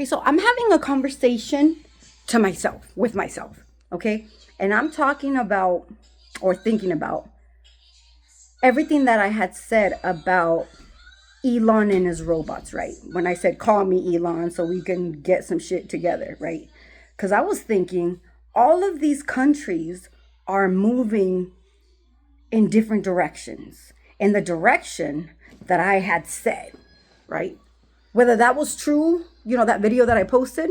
Okay, so I'm having a conversation to myself, with myself, okay? And I'm talking about or thinking about everything that I had said about Elon and his robots, right? When I said, call me Elon so we can get some shit together, right? Because I was thinking all of these countries are moving in different directions, in the direction that I had said, right? Whether that was true, that video that I posted,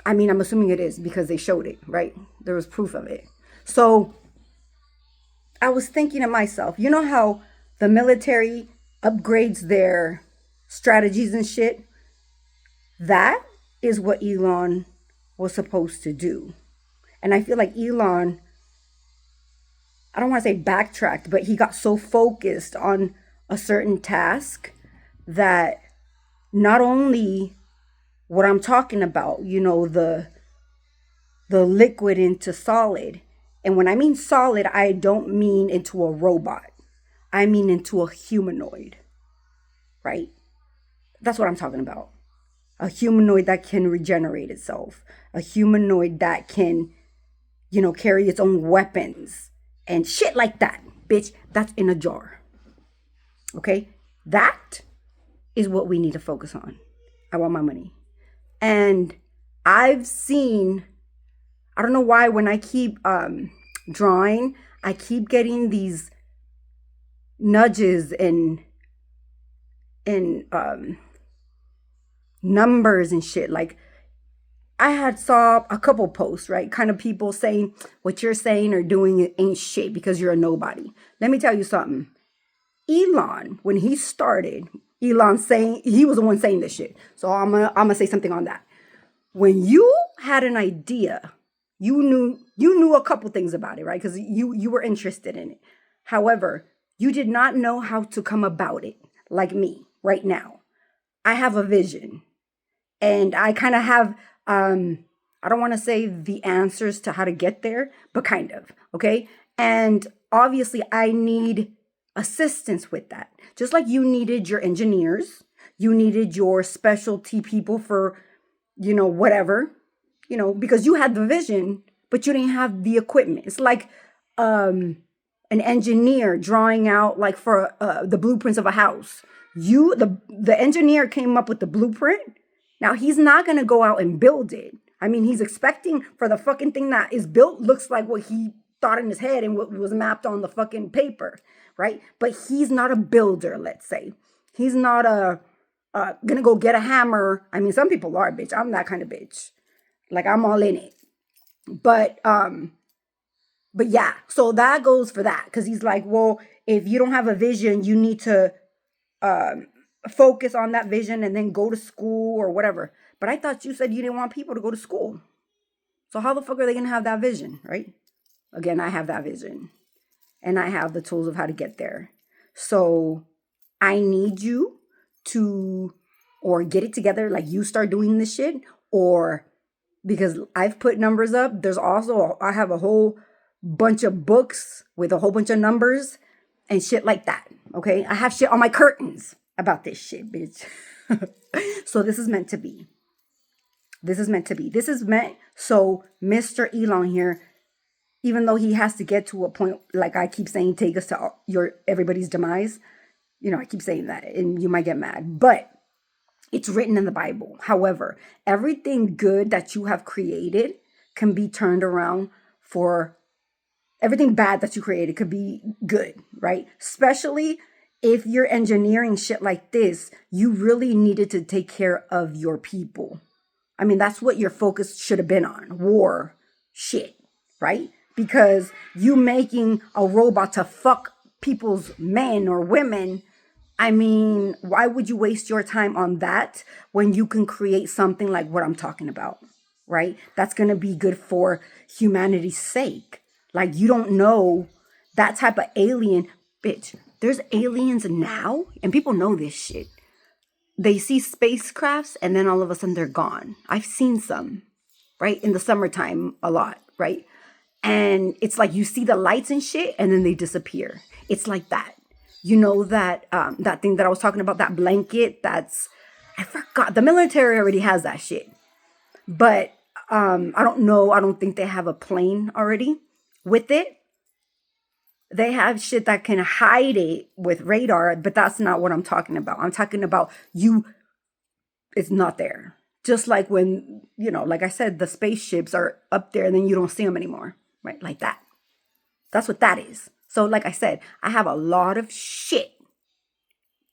I mean, I'm assuming it is because they showed it, right? There was proof of it. So I was thinking to myself, you know how the military upgrades their strategies and shit? That is what Elon was supposed to do. And I feel like Elon, I don't want to say backtracked, but he got so focused on a certain task that not only what I'm talking about, the liquid into solid. And when I mean solid, I don't mean into a robot. I mean into a humanoid, right? That's what I'm talking about. A humanoid that can regenerate itself. A humanoid that can, carry its own weapons and shit like that. Bitch, that's in a jar. Okay? That is what we need to focus on. I want my money. And I've seen, I don't know why when I keep drawing, I keep getting these nudges and numbers and shit. Like I had saw a couple posts, right? Kind of people saying what you're saying or doing ain't shit because you're a nobody. Let me tell you something. Elon, when he started, Elon saying he was the one saying this shit. So I'm gonna say something on that. When you had an idea, you knew a couple things about it, right? Because you were interested in it. However, you did not know how to come about it, like me right now. I have a vision, and I kind of have I don't want to say the answers to how to get there, but kind of, okay? And obviously, I need assistance with that. Just like you needed your engineers, you needed your specialty people for whatever, because you had the vision, but you didn't have the equipment. It's like an engineer drawing out like for the blueprints of a house. The engineer came up with the blueprint. Now he's not gonna go out and build it. I mean, he's expecting for the fucking thing that is built looks like what he thought in his head and what was mapped on the fucking paper, right? But he's not a builder, let's say. He's not gonna go get a hammer. I mean, some people are, bitch. I'm that kind of bitch. Like I'm all in it. But yeah, so that goes for that. Because he's like, well, if you don't have a vision, you need to focus on that vision and then go to school or whatever. But I thought you said you didn't want people to go to school. So how the fuck are they gonna have that vision, right? Again, I have that vision. And I have the tools of how to get there. So I need you to or get it together, like you start doing this shit, or because I've put numbers up. There's also, I have a whole bunch of books with a whole bunch of numbers and shit like that. Okay. I have shit on my curtains about this shit, bitch. So this is meant to be. This is meant to be. This is meant so Mr. Elon here, even though he has to get to a point, like I keep saying, take us to everybody's demise. I keep saying that and you might get mad, but it's written in the Bible. However, everything good that you have created can be turned around for everything bad that you created could be good, right? Especially if you're engineering shit like this, you really needed to take care of your people. I mean, that's what your focus should have been on. War shit, right? Because you making a robot to fuck people's men or women, I mean, why would you waste your time on that when you can create something like what I'm talking about, right? That's going to be good for humanity's sake. Like, you don't know that type of alien. Bitch, there's aliens now, and people know this shit. They see spacecrafts, and then all of a sudden they're gone. I've seen some, right? In the summertime, a lot, right? And it's like you see the lights and shit, and then they disappear. It's like that. That that thing that I was talking about, that blanket that's I forgot. The military already has that shit. But I don't know. I don't think they have a plane already with it. They have shit that can hide it with radar, but that's not what I'm talking about. I'm talking about it's not there. Just like when, like I said, the spaceships are up there and then you don't see them anymore, right? Like that. That's what that is. So like I said, I have a lot of shit,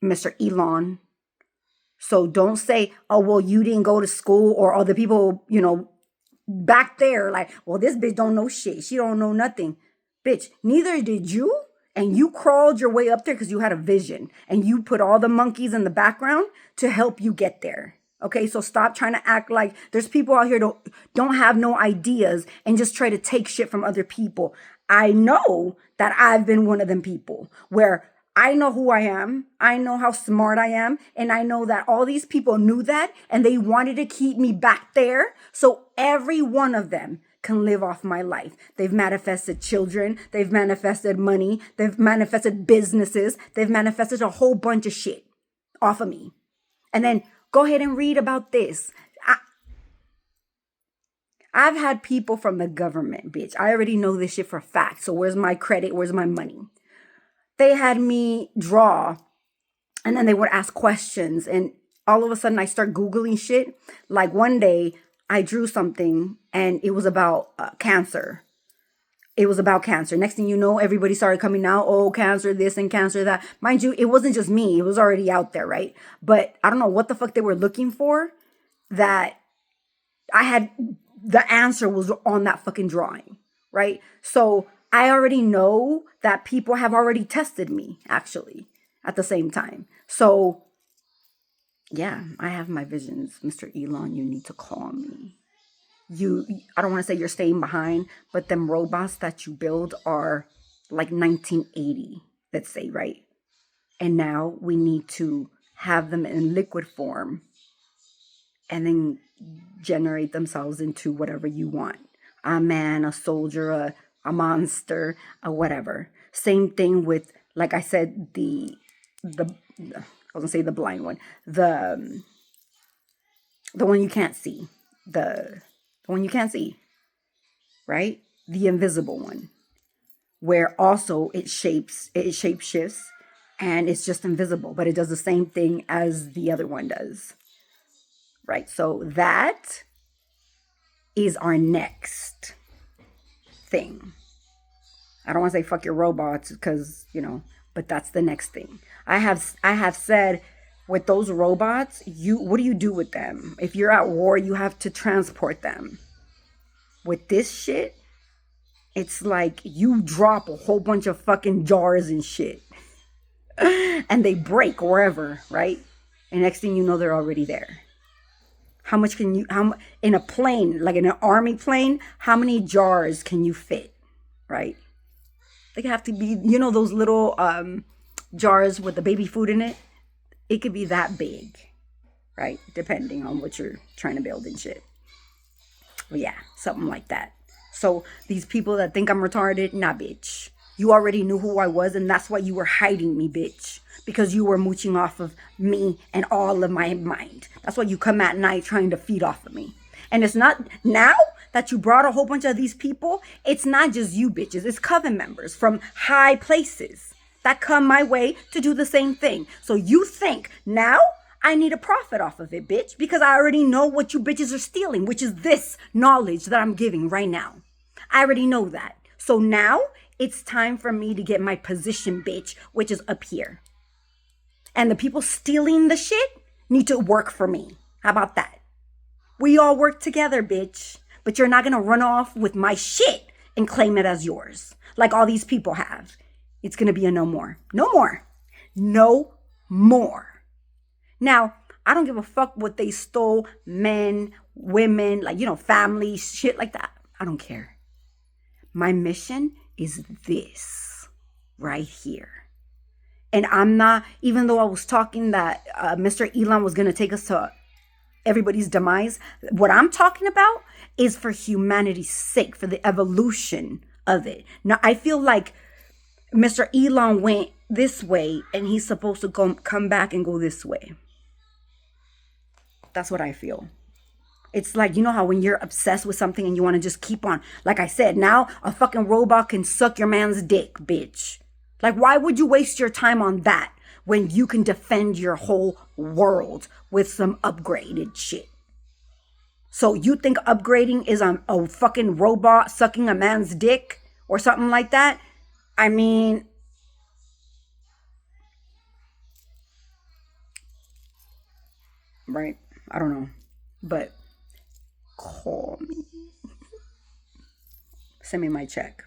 Mr. Elon. So don't say, oh, well, you didn't go to school, or other people, back there, like, well, this bitch don't know shit. She don't know nothing. Bitch, neither did you. And you crawled your way up there because you had a vision. And you put all the monkeys in the background to help you get there. Okay, so stop trying to act like there's people out here don't have no ideas and just try to take shit from other people. I know that I've been one of them people where I know who I am. I know how smart I am. And I know that all these people knew that and they wanted to keep me back there. So every one of them can live off my life. They've manifested children. They've manifested money. They've manifested businesses. They've manifested a whole bunch of shit off of me. And then go ahead and read about this. I've had people from the government, bitch. I already know this shit for a fact. So where's my credit? Where's my money? They had me draw, and then they would ask questions, and all of a sudden I start Googling shit. Like one day I drew something and it was about cancer. It was about cancer. Next thing you know, everybody started coming out. Oh, cancer this and cancer that. Mind you, it wasn't just me. It was already out there, right? But I don't know what the fuck they were looking for, that I had, the answer was on that fucking drawing, right? So I already know that people have already tested me, actually, at the same time. So, yeah, I have my visions. Mr. Elon, you need to call me. I don't want to say you're staying behind, but them robots that you build are like 1980, let's say, right? And now we need to have them in liquid form and then generate themselves into whatever you want. A man, a soldier, a monster, a whatever. Same thing with, like I said, I was gonna say the blind one, the one you can't see, the one you can't see, right? The invisible one, where also it shapeshifts and it's just invisible, but it does the same thing as the other one does, right? So that is our next thing. I don't want to say fuck your robots because, but that's the next thing. I have said with those robots, what do you do with them? If you're at war, you have to transport them. With this shit, it's like you drop a whole bunch of fucking jars and shit and they break wherever, right? And next thing you know, they're already there. How much in a plane, like in an army plane, how many jars can you fit, right? They have to be, those little jars with the baby food in it. It could be that big, right? Depending on what you're trying to build and shit. But yeah, something like that. So these people that think I'm retarded, nah, bitch. You already knew who I was, and that's why you were hiding me, bitch. Because you were mooching off of me and all of my mind. That's why you come at night trying to feed off of me. And it's not now that you brought a whole bunch of these people. It's not just you bitches. It's coven members from high places that come my way to do the same thing. So you think now I need a profit off of it, bitch, because I already know what you bitches are stealing, which is this knowledge that I'm giving right now. I already know that. So now it's time for me to get my position, bitch, which is up here. And the people stealing the shit need to work for me. How about that? We all work together, bitch. But you're not going to run off with my shit and claim it as yours, like all these people have. It's going to be a no more. No more. No more. Now, I don't give a fuck what they stole, men, women, family, shit like that. I don't care. My mission is this right here. And I'm not, even though I was talking that Mr. Elon was going to take us to everybody's demise, what I'm talking about is for humanity's sake, for the evolution of it. Now, I feel like Mr. Elon went this way and he's supposed to come back and go this way. That's what I feel. It's like, you know how when you're obsessed with something and you want to just keep on, like I said, now a fucking robot can suck your man's dick, bitch. Like, why would you waste your time on that when you can defend your whole world with some upgraded shit? So you think upgrading is a fucking robot sucking a man's dick or something like that? I mean, right? I don't know. But call me. Send me my check.